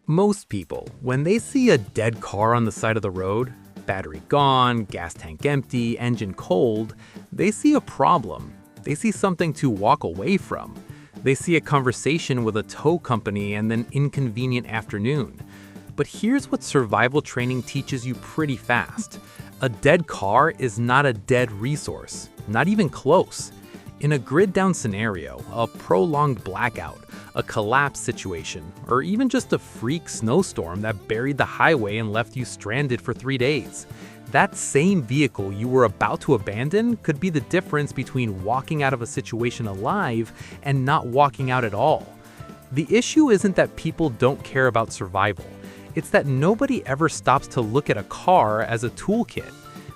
Most people, when they see a dead car on the side of the road, battery gone, gas tank empty, engine cold, they see a problem. They see something to walk away from. They see a conversation with a tow company and an inconvenient afternoon. But here's what survival training teaches you pretty fast. A dead car is not a dead resource, not even close. In a grid-down scenario, a prolonged blackout, a collapse situation, or even just a freak snowstorm that buried the highway and left you stranded for 3 days, that same vehicle you were about to abandon could be the difference between walking out of a situation alive and not walking out at all. The issue isn't that people don't care about survival. It's that nobody ever stops to look at a car as a toolkit.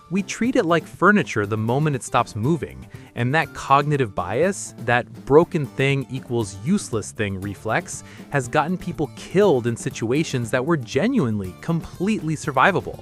We treat it like furniture the moment it stops moving, and that cognitive bias, that broken thing equals useless thing reflex, has gotten people killed in situations that were genuinely, completely survivable.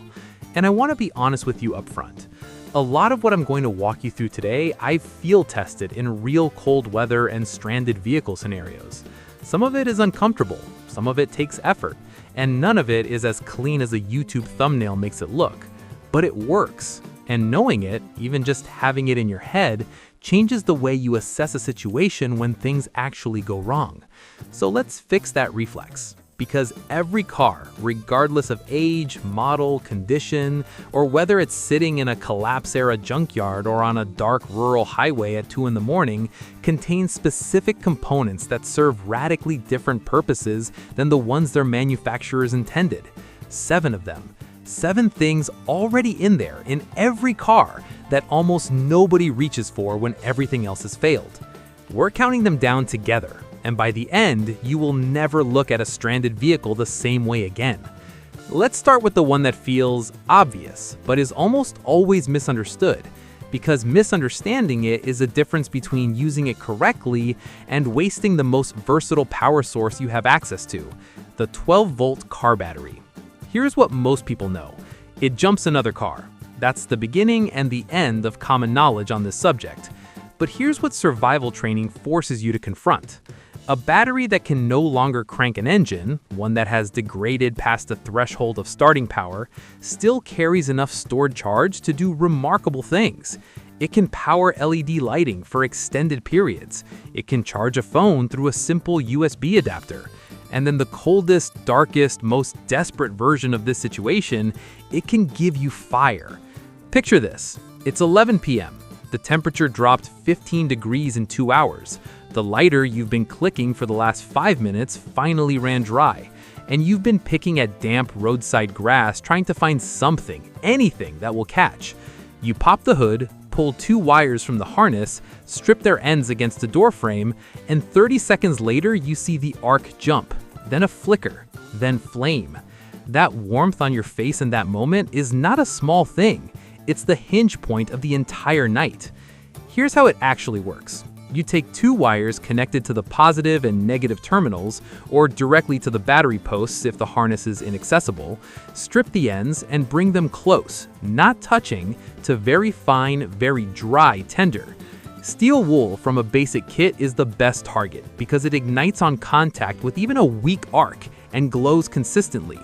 And I want to be honest with you up front. A lot of what I'm going to walk you through today, I've field tested in real cold weather and stranded vehicle scenarios. Some of it is uncomfortable, some of it takes effort, and none of it is as clean as a YouTube thumbnail makes it look. But it works, and knowing it, even just having it in your head, changes the way you assess a situation when things actually go wrong. So let's fix that reflex. Because every car, regardless of age, model, condition, or whether it's sitting in a collapse-era junkyard or on a dark rural highway at 2 in the morning, contains specific components that serve radically different purposes than the ones their manufacturers intended. 7 of them. 7 things already in there in every car that almost nobody reaches for when everything else has failed. We're counting them down together, and by the end, you will never look at a stranded vehicle the same way again. Let's start with the one that feels obvious, but is almost always misunderstood, because misunderstanding it is the difference between using it correctly and wasting the most versatile power source you have access to, the 12-volt car battery. Here's what most people know. It jumps another car. That's the beginning and the end of common knowledge on this subject. But here's what survival training forces you to confront. A battery that can no longer crank an engine, one that has degraded past the threshold of starting power, still carries enough stored charge to do remarkable things. It can power LED lighting for extended periods. It can charge a phone through a simple USB adapter. And then the coldest, darkest, most desperate version of this situation, it can give you fire. Picture this. It's 11 p.m. The temperature dropped 15 degrees in 2 hours. The lighter you've been clicking for the last 5 minutes finally ran dry. And you've been picking at damp roadside grass trying to find something, anything that will catch. You pop the hood, pull 2 wires from the harness, strip their ends against the door frame, and 30 seconds later you see the arc jump, then a flicker, then flame. That warmth on your face in that moment is not a small thing. It's the hinge point of the entire night. Here's how it actually works. You take 2 wires connected to the positive and negative terminals, or directly to the battery posts if the harness is inaccessible, strip the ends and bring them close, not touching, to very fine, very dry tinder. Steel wool from a basic kit is the best target because it ignites on contact with even a weak arc and glows consistently.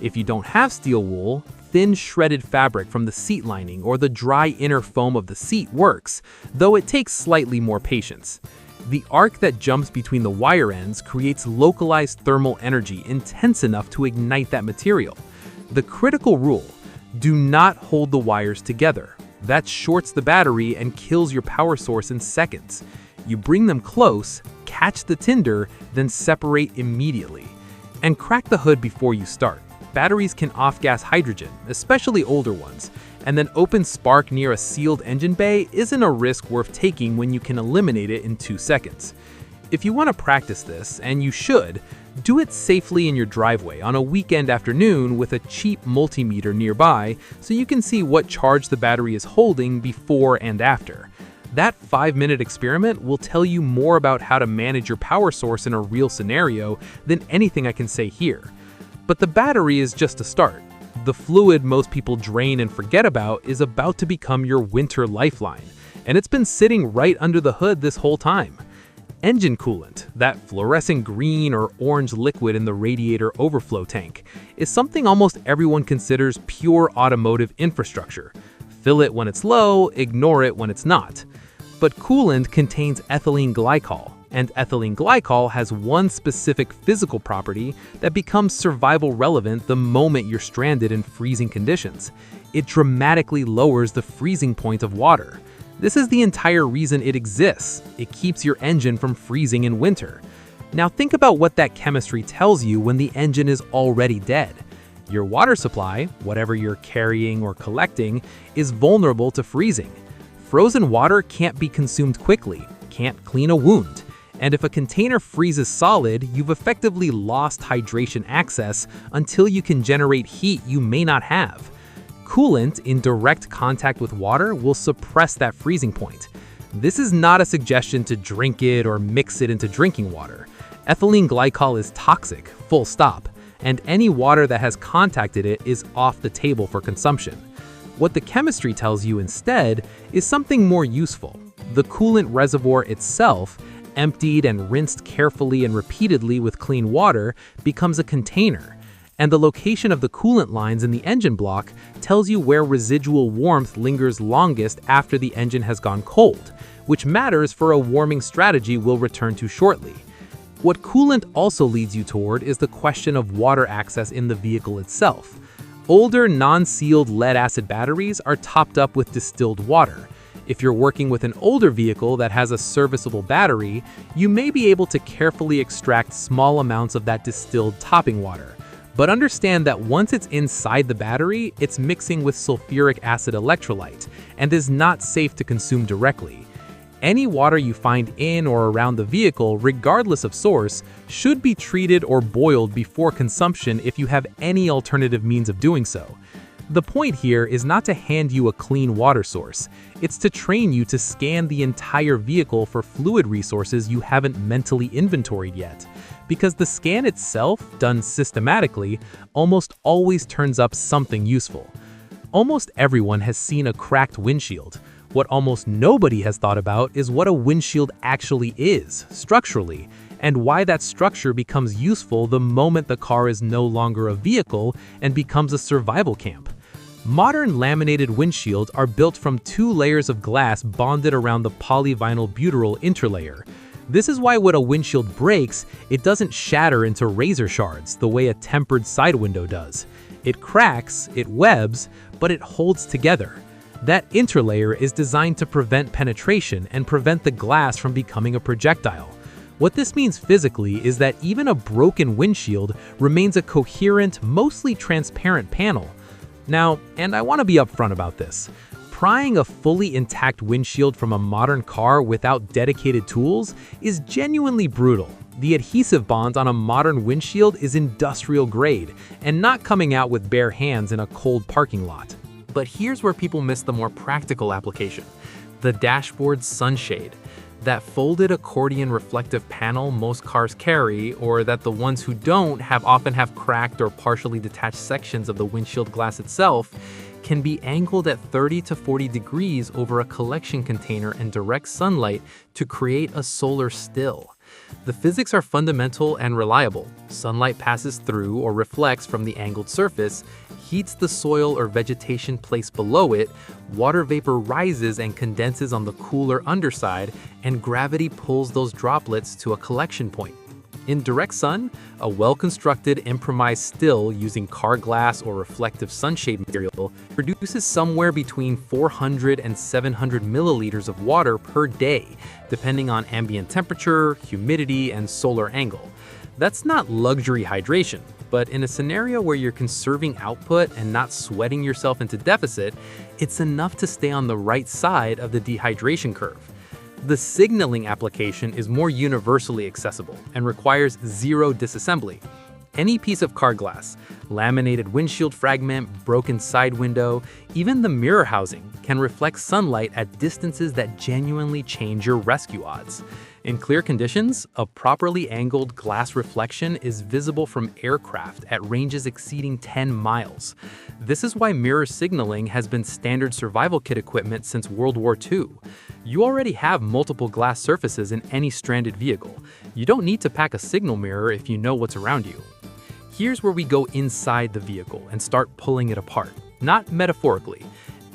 If you don't have steel wool, thin shredded fabric from the seat lining or the dry inner foam of the seat works, though it takes slightly more patience. The arc that jumps between the wire ends creates localized thermal energy intense enough to ignite that material. The critical rule: do not hold the wires together. That shorts the battery and kills your power source in seconds. You bring them close, catch the tinder, then separate immediately. And crack the hood before you start. Batteries can off-gas hydrogen, especially older ones, and then open spark near a sealed engine bay isn't a risk worth taking when you can eliminate it in 2 seconds. If you want to practice this, and you should, do it safely in your driveway on a weekend afternoon with a cheap multimeter nearby so you can see what charge the battery is holding before and after. That 5-minute experiment will tell you more about how to manage your power source in a real scenario than anything I can say here. But the battery is just a start. The fluid most people drain and forget about is about to become your winter lifeline, and it's been sitting right under the hood this whole time. Engine coolant, that fluorescent green or orange liquid in the radiator overflow tank, is something almost everyone considers pure automotive infrastructure. Fill it when it's low, ignore it when it's not. But coolant contains ethylene glycol, and ethylene glycol has one specific physical property that becomes survival relevant the moment you're stranded in freezing conditions. It dramatically lowers the freezing point of water. This is the entire reason it exists. It keeps your engine from freezing in winter. Now think about what that chemistry tells you when the engine is already dead. Your water supply, whatever you're carrying or collecting, is vulnerable to freezing. Frozen water can't be consumed quickly, can't clean a wound. And if a container freezes solid, you've effectively lost hydration access until you can generate heat you may not have. Coolant in direct contact with water will suppress that freezing point. This is not a suggestion to drink it or mix it into drinking water. Ethylene glycol is toxic, full stop, and any water that has contacted it is off the table for consumption. What the chemistry tells you instead is something more useful. The coolant reservoir itself, emptied and rinsed carefully and repeatedly with clean water, becomes a container. And the location of the coolant lines in the engine block tells you where residual warmth lingers longest after the engine has gone cold, which matters for a warming strategy we'll return to shortly. What coolant also leads you toward is the question of water access in the vehicle itself. Older, non-sealed lead-acid batteries are topped up with distilled water. If you're working with an older vehicle that has a serviceable battery, you may be able to carefully extract small amounts of that distilled topping water. But understand that once it's inside the battery, it's mixing with sulfuric acid electrolyte and is not safe to consume directly. Any water you find in or around the vehicle, regardless of source, should be treated or boiled before consumption if you have any alternative means of doing so. The point here is not to hand you a clean water source. It's to train you to scan the entire vehicle for fluid resources you haven't mentally inventoried yet. Because the scan itself, done systematically, almost always turns up something useful. Almost everyone has seen a cracked windshield. What almost nobody has thought about is what a windshield actually is, structurally, and why that structure becomes useful the moment the car is no longer a vehicle and becomes a survival camp. Modern laminated windshields are built from 2 layers of glass bonded around the polyvinyl butyryl interlayer. This is why when a windshield breaks, it doesn't shatter into razor shards the way a tempered side window does. It cracks, it webs, but it holds together. That interlayer is designed to prevent penetration and prevent the glass from becoming a projectile. What this means physically is that even a broken windshield remains a coherent, mostly transparent panel. Now, and I want to be upfront about this, prying a fully intact windshield from a modern car without dedicated tools is genuinely brutal. The adhesive bond on a modern windshield is industrial grade and not coming out with bare hands in a cold parking lot. But here's where people miss the more practical application: the dashboard sunshade. That folded accordion reflective panel most cars carry, or that the ones who don't often have cracked or partially detached sections of the windshield glass itself, can be angled at 30 to 40 degrees over a collection container in direct sunlight to create a solar still. The physics are fundamental and reliable. Sunlight passes through or reflects from the angled surface, heats the soil or vegetation placed below it, water vapor rises and condenses on the cooler underside, and gravity pulls those droplets to a collection point. In direct sun, a well-constructed improvised still using car glass or reflective sunshade material produces somewhere between 400 and 700 milliliters of water per day, depending on ambient temperature, humidity, and solar angle. That's not luxury hydration, but in a scenario where you're conserving output and not sweating yourself into deficit, it's enough to stay on the right side of the dehydration curve. The signaling application is more universally accessible and requires zero disassembly. Any piece of car glass, laminated windshield fragment, broken side window, even the mirror housing can reflect sunlight at distances that genuinely change your rescue odds. In clear conditions, a properly angled glass reflection is visible from aircraft at ranges exceeding 10 miles. This is why mirror signaling has been standard survival kit equipment since World War II. You already have multiple glass surfaces in any stranded vehicle. You don't need to pack a signal mirror if you know what's around you. Here's where we go inside the vehicle and start pulling it apart, not metaphorically.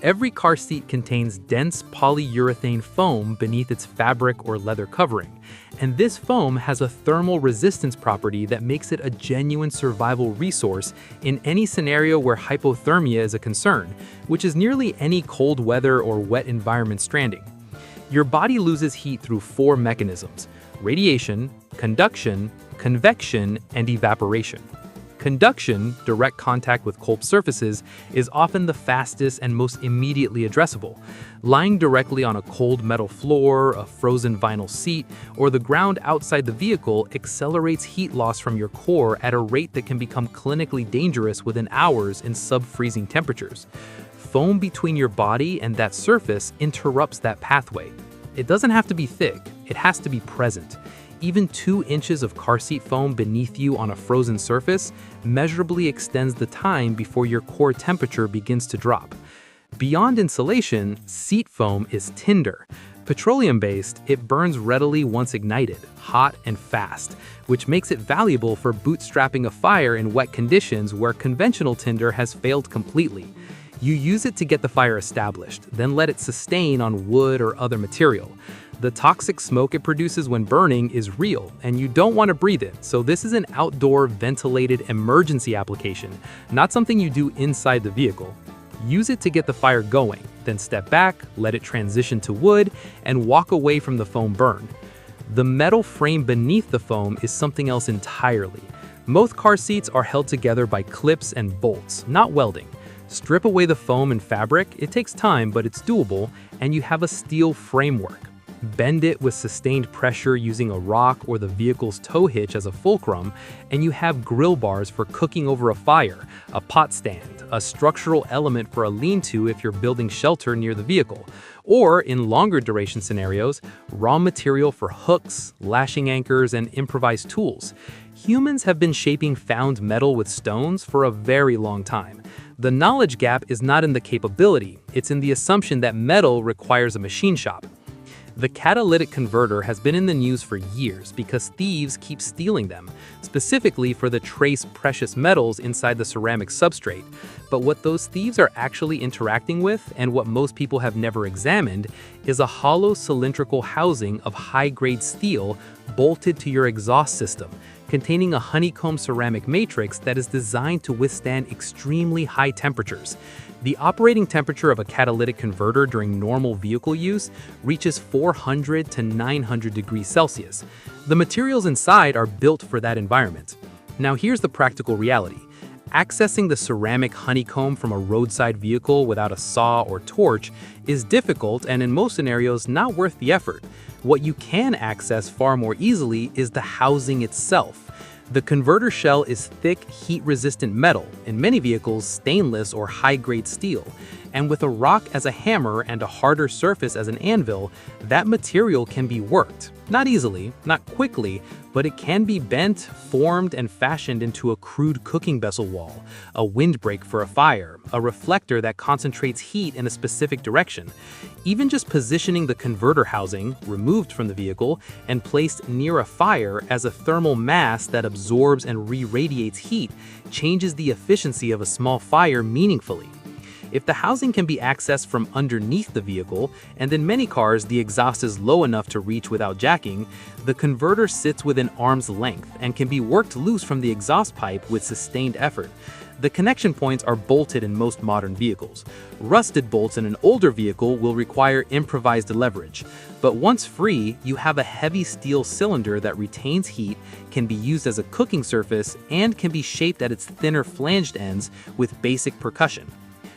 Every car seat contains dense polyurethane foam beneath its fabric or leather covering, and this foam has a thermal resistance property that makes it a genuine survival resource in any scenario where hypothermia is a concern, which is nearly any cold weather or wet environment stranding. Your body loses heat through 4 mechanisms: radiation, conduction, convection, and evaporation. Conduction, direct contact with cold surfaces, is often the fastest and most immediately addressable. Lying directly on a cold metal floor, a frozen vinyl seat, or the ground outside the vehicle accelerates heat loss from your core at a rate that can become clinically dangerous within hours in sub-freezing temperatures. Foam between your body and that surface interrupts that pathway. It doesn't have to be thick, it has to be present. Even 2 inches of car seat foam beneath you on a frozen surface measurably extends the time before your core temperature begins to drop. Beyond insulation, seat foam is tinder. Petroleum-based, it burns readily once ignited, hot and fast, which makes it valuable for bootstrapping a fire in wet conditions where conventional tinder has failed completely. You use it to get the fire established, then let it sustain on wood or other material. The toxic smoke it produces when burning is real, and you don't want to breathe it, so this is an outdoor, ventilated emergency application, not something you do inside the vehicle. Use it to get the fire going, then step back, let it transition to wood, and walk away from the foam burn. The metal frame beneath the foam is something else entirely. Most car seats are held together by clips and bolts, not welding. Strip away the foam and fabric, it takes time, but it's doable, and you have a steel framework. Bend it with sustained pressure using a rock or the vehicle's tow hitch as a fulcrum, and you have grill bars for cooking over a fire, a pot stand, a structural element for a lean-to if you're building shelter near the vehicle, or in longer duration scenarios, raw material for hooks, lashing anchors, and improvised tools. Humans have been shaping found metal with stones for a very long time. The knowledge gap is not in the capability, it's in the assumption that metal requires a machine shop. The catalytic converter has been in the news for years because thieves keep stealing them, specifically for the trace precious metals inside the ceramic substrate. But what those thieves are actually interacting with, and what most people have never examined, is a hollow cylindrical housing of high-grade steel bolted to your exhaust system, containing a honeycomb ceramic matrix that is designed to withstand extremely high temperatures. The operating temperature of a catalytic converter during normal vehicle use reaches 400 to 900 degrees Celsius. The materials inside are built for that environment. Now here's the practical reality. Accessing the ceramic honeycomb from a roadside vehicle without a saw or torch is difficult and in most scenarios not worth the effort. What you can access far more easily is the housing itself. The converter shell is thick, heat-resistant metal, in many vehicles stainless or high-grade steel, and with a rock as a hammer and a harder surface as an anvil, that material can be worked. Not easily, not quickly, but it can be bent, formed, and fashioned into a crude cooking vessel wall, a windbreak for a fire, a reflector that concentrates heat in a specific direction. Even just positioning the converter housing, removed from the vehicle, and placed near a fire as a thermal mass that absorbs and re-radiates heat changes the efficiency of a small fire meaningfully. If the housing can be accessed from underneath the vehicle, and in many cars the exhaust is low enough to reach without jacking, the converter sits within arm's length and can be worked loose from the exhaust pipe with sustained effort. The connection points are bolted in most modern vehicles. Rusted bolts in an older vehicle will require improvised leverage. But once free, you have a heavy steel cylinder that retains heat, can be used as a cooking surface, and can be shaped at its thinner flanged ends with basic percussion.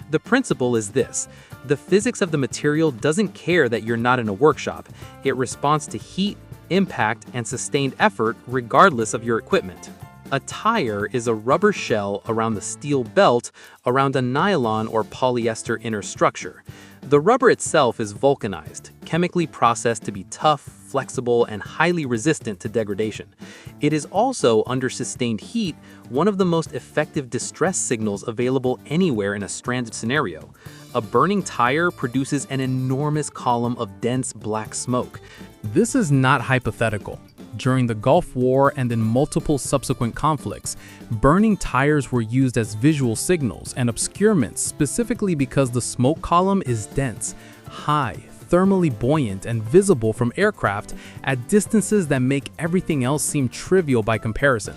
The principle is this: the physics of the material doesn't care that you're not in a workshop. It responds to heat, impact, and sustained effort regardless of your equipment. A tire is a rubber shell around the steel belt around a nylon or polyester inner structure. The rubber itself is vulcanized, chemically processed to be tough, flexible, and highly resistant to degradation. It is also, under sustained heat, one of the most effective distress signals available anywhere in a stranded scenario. A burning tire produces an enormous column of dense black smoke. This is not hypothetical. During the Gulf War and in multiple subsequent conflicts, burning tires were used as visual signals and obscurements specifically because the smoke column is dense, high, thermally buoyant, and visible from aircraft at distances that make everything else seem trivial by comparison.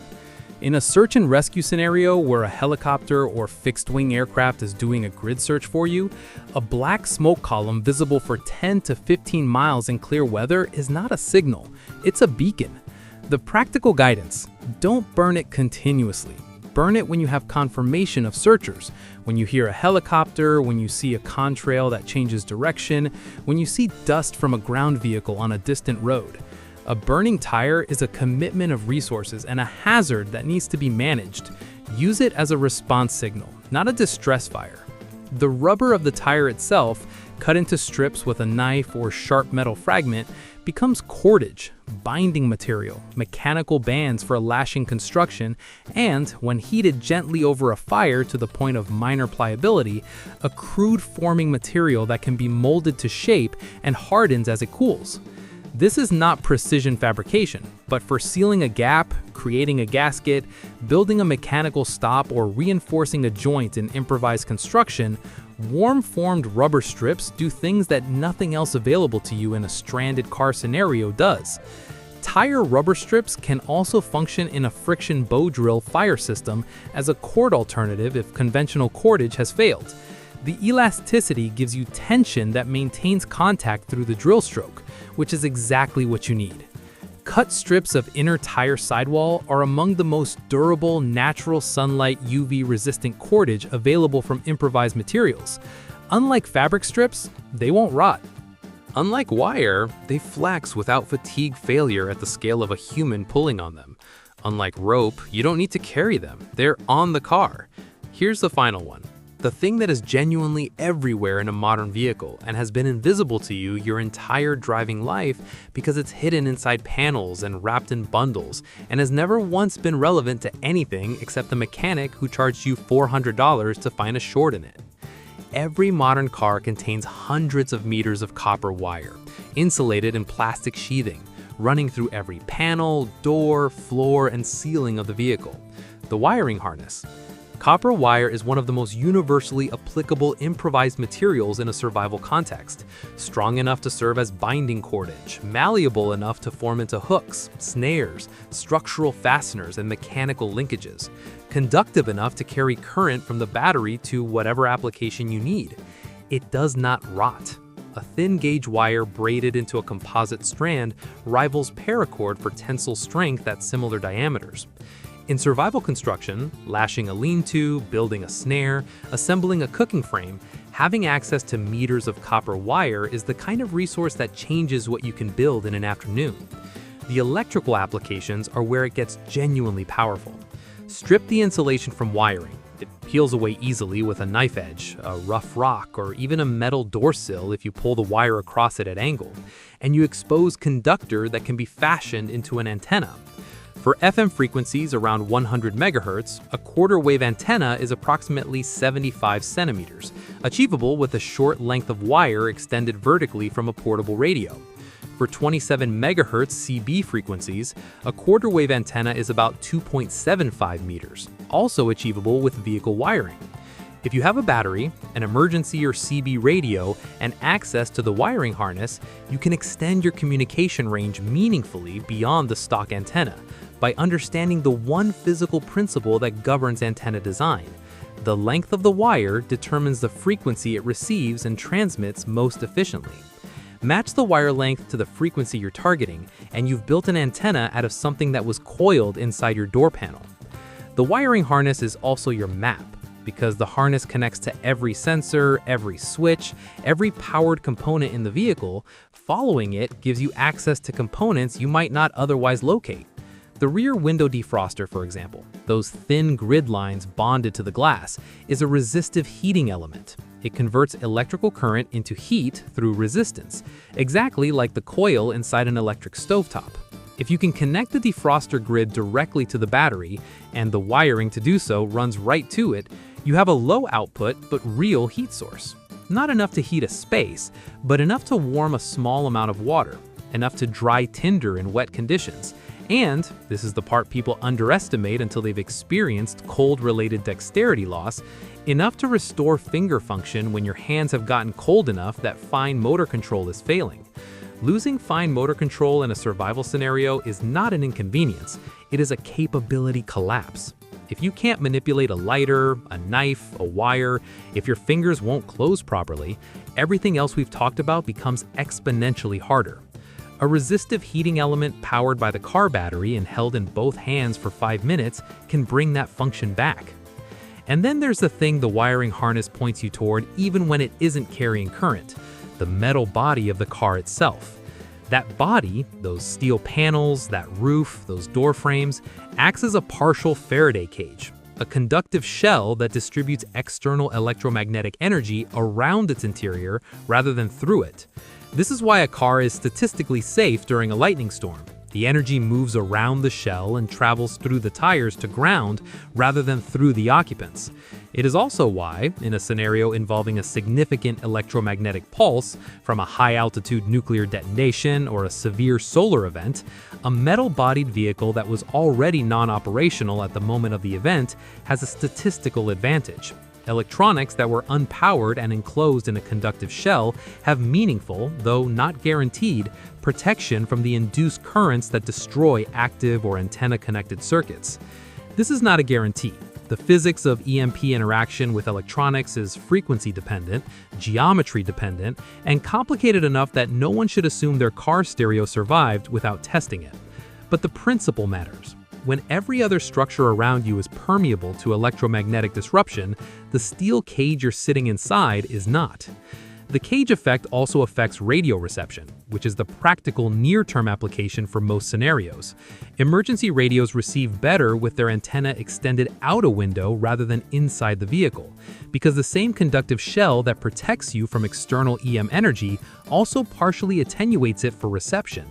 In a search and rescue scenario where a helicopter or fixed-wing aircraft is doing a grid search for you, a black smoke column visible for 10 to 15 miles in clear weather is not a signal, it's a beacon. The practical guidance: don't burn it continuously. Burn it when you have confirmation of searchers, when you hear a helicopter, when you see a contrail that changes direction, when you see dust from a ground vehicle on a distant road. A burning tire is a commitment of resources and a hazard that needs to be managed. Use it as a response signal, not a distress fire. The rubber of the tire itself, cut into strips with a knife or sharp metal fragment, becomes cordage, binding material, mechanical bands for lashing construction, and, when heated gently over a fire to the point of minor pliability, a crude forming material that can be molded to shape and hardens as it cools. This is not precision fabrication, but for sealing a gap, creating a gasket, building a mechanical stop, or reinforcing a joint in improvised construction, warm-formed rubber strips do things that nothing else available to you in a stranded car scenario does. Tire rubber strips can also function in a friction bow drill fire system as a cord alternative if conventional cordage has failed. The elasticity gives you tension that maintains contact through the drill stroke, which is exactly what you need. Cut strips of inner tire sidewall are among the most durable, natural sunlight UV-resistant cordage available from improvised materials. Unlike fabric strips, they won't rot. Unlike wire, they flex without fatigue failure at the scale of a human pulling on them. Unlike rope, you don't need to carry them. They're on the car. Here's the final one. The thing that is genuinely everywhere in a modern vehicle and has been invisible to you your entire driving life because it's hidden inside panels and wrapped in bundles and has never once been relevant to anything except the mechanic who charged you $400 to find a short in it. Every modern car contains hundreds of meters of copper wire, insulated in plastic sheathing, running through every panel, door, floor, and ceiling of the vehicle. The wiring harness. Copper wire is one of the most universally applicable improvised materials in a survival context, strong enough to serve as binding cordage, malleable enough to form into hooks, snares, structural fasteners, and mechanical linkages, conductive enough to carry current from the battery to whatever application you need. It does not rot. A thin gauge wire braided into a composite strand rivals paracord for tensile strength at similar diameters. In survival construction, lashing a lean-to, building a snare, assembling a cooking frame, having access to meters of copper wire is the kind of resource that changes what you can build in an afternoon. The electrical applications are where it gets genuinely powerful. Strip the insulation from wiring. It peels away easily with a knife edge, a rough rock, or even a metal door sill if you pull the wire across it at angle, and you expose conductor that can be fashioned into an antenna. For FM frequencies around 100 MHz, a quarter-wave antenna is approximately 75 centimeters, achievable with a short length of wire extended vertically from a portable radio. For 27 MHz CB frequencies, a quarter-wave antenna is about 2.75 meters, also achievable with vehicle wiring. If you have a battery, an emergency or CB radio, and access to the wiring harness, you can extend your communication range meaningfully beyond the stock antenna by understanding the one physical principle that governs antenna design. The length of the wire determines the frequency it receives and transmits most efficiently. Match the wire length to the frequency you're targeting, and you've built an antenna out of something that was coiled inside your door panel. The wiring harness is also your map, because the harness connects to every sensor, every switch, every powered component in the vehicle. Following it gives you access to components you might not otherwise locate. The rear window defroster, for example, those thin grid lines bonded to the glass, is a resistive heating element. It converts electrical current into heat through resistance, exactly like the coil inside an electric stovetop. If you can connect the defroster grid directly to the battery, and the wiring to do so runs right to it, you have a low output but real heat source. Not enough to heat a space, but enough to warm a small amount of water, enough to dry tinder in wet conditions. And, this is the part people underestimate until they've experienced cold-related dexterity loss, enough to restore finger function when your hands have gotten cold enough that fine motor control is failing. Losing fine motor control in a survival scenario is not an inconvenience, it is a capability collapse. If you can't manipulate a lighter, a knife, a wire, if your fingers won't close properly, everything else we've talked about becomes exponentially harder. A resistive heating element powered by the car battery and held in both hands for 5 minutes can bring that function back. And then there's the thing the wiring harness points you toward even when it isn't carrying current, the metal body of the car itself. That body, those steel panels, that roof, those door frames, acts as a partial Faraday cage, a conductive shell that distributes external electromagnetic energy around its interior rather than through it. This is why a car is statistically safe during a lightning storm. The energy moves around the shell and travels through the tires to ground rather than through the occupants. It is also why, in a scenario involving a significant electromagnetic pulse from a high-altitude nuclear detonation or a severe solar event, a metal-bodied vehicle that was already non-operational at the moment of the event has a statistical advantage. Electronics that were unpowered and enclosed in a conductive shell have meaningful, though not guaranteed, protection from the induced currents that destroy active or antenna-connected circuits. This is not a guarantee. The physics of EMP interaction with electronics is frequency-dependent, geometry-dependent, and complicated enough that no one should assume their car stereo survived without testing it. But the principle matters. When every other structure around you is permeable to electromagnetic disruption, the steel cage you're sitting inside is not. The cage effect also affects radio reception, which is the practical near-term application for most scenarios. Emergency radios receive better with their antenna extended out a window rather than inside the vehicle, because the same conductive shell that protects you from external EM energy also partially attenuates it for reception.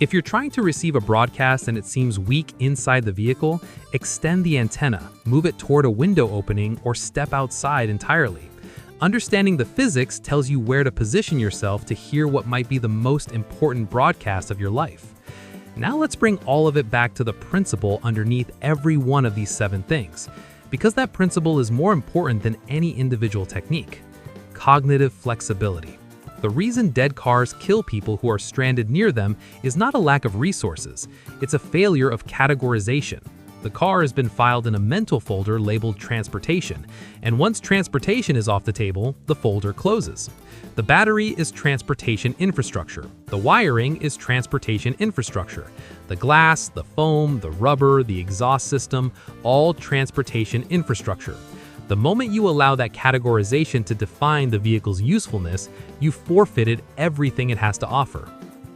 If you're trying to receive a broadcast and it seems weak inside the vehicle, extend the antenna, move it toward a window opening, or step outside entirely. Understanding the physics tells you where to position yourself to hear what might be the most important broadcast of your life. Now let's bring all of it back to the principle underneath every one of these 7 things, because that principle is more important than any individual technique: cognitive flexibility. The reason dead cars kill people who are stranded near them is not a lack of resources, it's a failure of categorization. The car has been filed in a mental folder labeled transportation, and once transportation is off the table, the folder closes. The battery is transportation infrastructure. The wiring is transportation infrastructure. The glass, the foam, the rubber, the exhaust system, all transportation infrastructure. The moment you allow that categorization to define the vehicle's usefulness, you've forfeited everything it has to offer.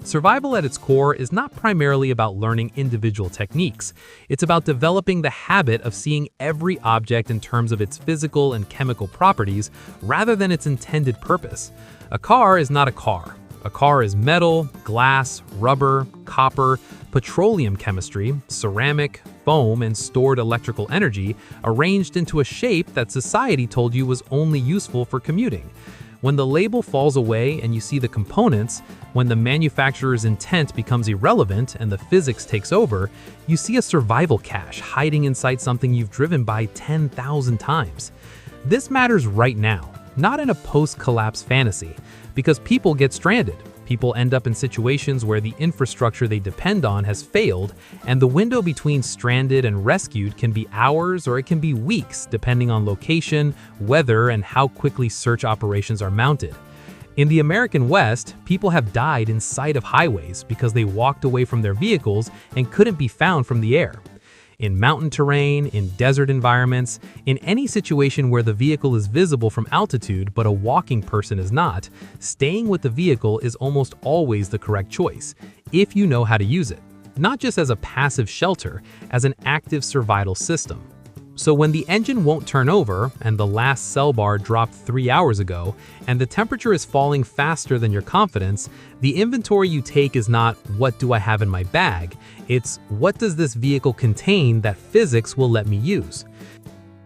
Survival at its core is not primarily about learning individual techniques. It's about developing the habit of seeing every object in terms of its physical and chemical properties rather than its intended purpose. A car is not a car. A car is metal, glass, rubber, copper, petroleum chemistry, ceramic, foam, and stored electrical energy arranged into a shape that society told you was only useful for commuting. When the label falls away and you see the components, when the manufacturer's intent becomes irrelevant and the physics takes over, you see a survival cache hiding inside something you've driven by 10,000 times. This matters right now, not in a post-collapse fantasy, because people get stranded. People end up in situations where the infrastructure they depend on has failed, and the window between stranded and rescued can be hours or it can be weeks, depending on location, weather, and how quickly search operations are mounted. In the American West, people have died in sight of highways because they walked away from their vehicles and couldn't be found from the air. In mountain terrain, in desert environments, in any situation where the vehicle is visible from altitude but a walking person is not, staying with the vehicle is almost always the correct choice, if you know how to use it. not just as a passive shelter, as an active survival system. So when the engine won't turn over, and the last cell bar dropped 3 hours ago, and the temperature is falling faster than your confidence, the inventory you take is not, what do I have in my bag? It's, what does this vehicle contain that physics will let me use?